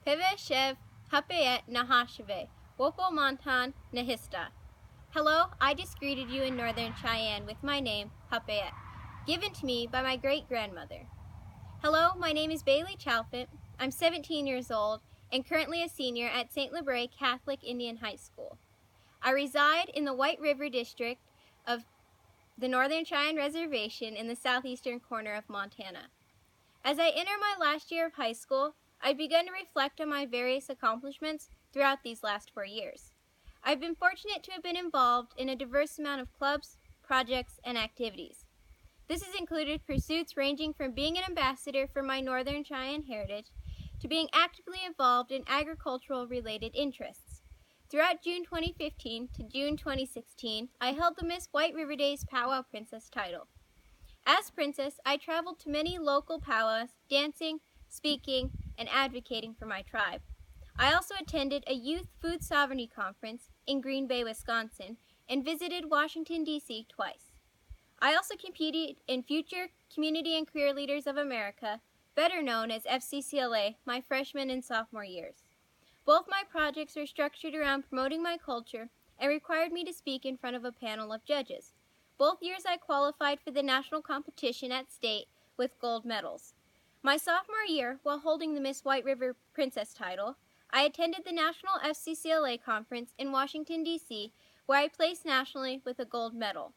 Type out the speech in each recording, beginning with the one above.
Peve Shev Hapayet Nahashave, Wopo Montan Nahista. Hello, I just greeted you in Northern Cheyenne with my name, Hapayet, given to me by my great-grandmother. Hello, my name is Bailey Chalfant. I'm 17 years old and currently a senior at St.Labre Catholic Indian High School. I reside in the White River District of the Northern Cheyenne Reservation in the southeastern corner of Montana. As I enter my last year of high school, I've begun to reflect on my various accomplishments throughout these last 4 years. I've been fortunate to have been involved in a diverse amount of clubs, projects, and activities. This has included pursuits ranging from being an ambassador for my Northern Cheyenne heritage to being actively involved in agricultural-related interests. Throughout June 2015 to June 2016, I held the Miss White River Days Powwow Princess title. As princess, I traveled to many local powwows, dancing, speaking, and advocating for my tribe. I also attended a youth food sovereignty conference in Green Bay, Wisconsin, and visited Washington, D.C. twice. I also competed in Future Community and Career Leaders of America, better known as FCCLA, my freshman and sophomore years. Both my projects are structured around promoting my culture and required me to speak in front of a panel of judges. Both years I qualified for the national competition at state with gold medals. My sophomore year, while holding the Miss White River Princess title, I attended the National FCCLA Conference in Washington, D.C., where I placed nationally with a gold medal.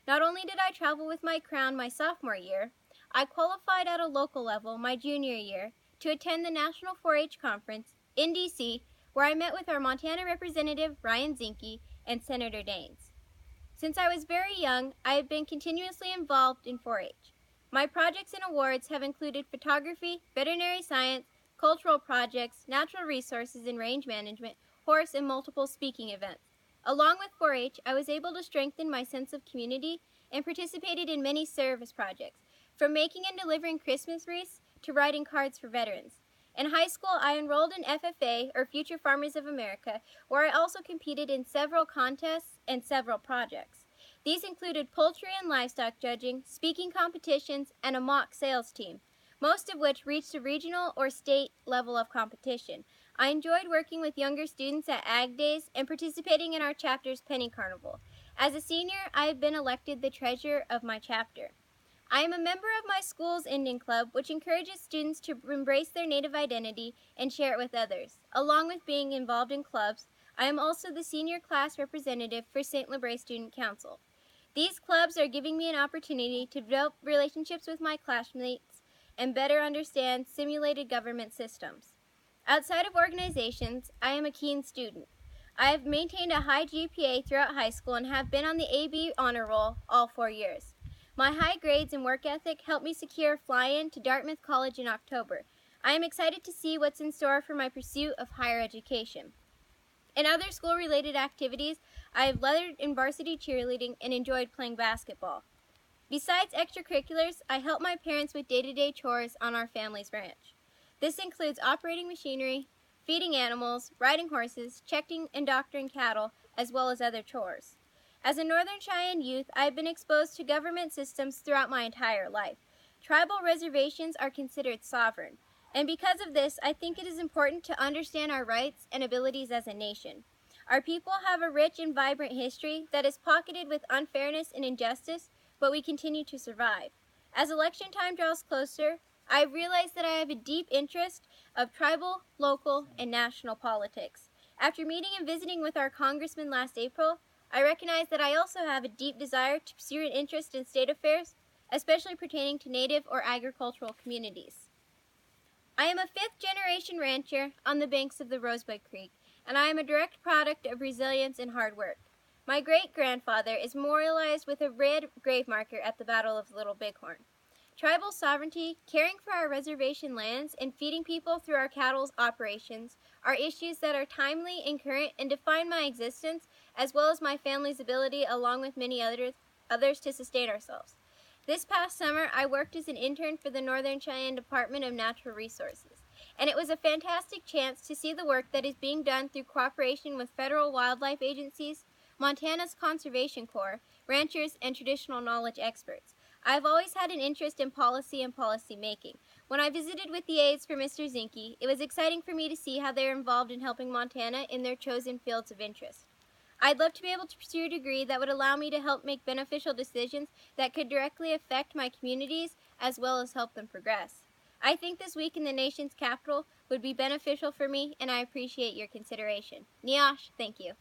Not only did I travel with my crown my sophomore year, I qualified at a local level my junior year to attend the National 4-H Conference in D.C., where I met with our Montana Representative Ryan Zinke and Senator Daines. Since I was very young, I have been continuously involved in 4-H. My projects and awards have included photography, veterinary science, cultural projects, natural resources and range management, horse, and multiple speaking events. Along with 4-H, I was able to strengthen my sense of community and participated in many service projects, from making and delivering Christmas wreaths to writing cards for veterans. In high school, I enrolled in FFA, or Future Farmers of America, where I also competed in several contests and several projects. These included poultry and livestock judging, speaking competitions, and a mock sales team, most of which reached a regional or state level of competition. I enjoyed working with younger students at Ag Days and participating in our chapter's Penny Carnival. As a senior, I have been elected the treasurer of my chapter. I am a member of my school's Indian Club, which encourages students to embrace their native identity and share it with others. Along with being involved in clubs, I am also the senior class representative for St.Labre Student Council. These clubs are giving me an opportunity to develop relationships with my classmates and better understand simulated government systems. Outside of organizations, I am a keen student. I have maintained a high GPA throughout high school and have been on the AB honor roll all 4 years. My high grades and work ethic helped me secure a fly-in to Dartmouth College in October. I am excited to see what's in store for my pursuit of higher education. In other school-related activities, I have lettered in varsity cheerleading and enjoyed playing basketball. Besides extracurriculars, I help my parents with day-to-day chores on our family's ranch. This includes operating machinery, feeding animals, riding horses, checking and doctoring cattle, as well as other chores. As a Northern Cheyenne youth, I have been exposed to government systems throughout my entire life. Tribal reservations are considered sovereign, and because of this, I think it is important to understand our rights and abilities as a nation. Our people have a rich and vibrant history that is pocketed with unfairness and injustice, but we continue to survive. As election time draws closer, I realize that I have a deep interest of tribal, local, and national politics. After meeting and visiting with our congressman last April, I recognize that I also have a deep desire to pursue an interest in state affairs, especially pertaining to native or agricultural communities. I am a fifth-generation rancher on the banks of the Rosebud Creek, and I am a direct product of resilience and hard work. My great-grandfather is memorialized with a red grave marker at the Battle of Little Bighorn. Tribal sovereignty, caring for our reservation lands, and feeding people through our cattle operations are issues that are timely and current and define my existence, as well as my family's ability, along with many others, to sustain ourselves. This past summer, I worked as an intern for the Northern Cheyenne Department of Natural Resources, and it was a fantastic chance to see the work that is being done through cooperation with federal wildlife agencies, Montana's Conservation Corps, ranchers, and traditional knowledge experts. I've always had an interest in policy and policy making. When I visited with the aides for Mr. Zinke, it was exciting for me to see how they are involved in helping Montana in their chosen fields of interest. I'd love to be able to pursue a degree that would allow me to help make beneficial decisions that could directly affect my communities as well as help them progress. I think this week in the nation's capital would be beneficial for me, and I appreciate your consideration. Niyaash, thank you.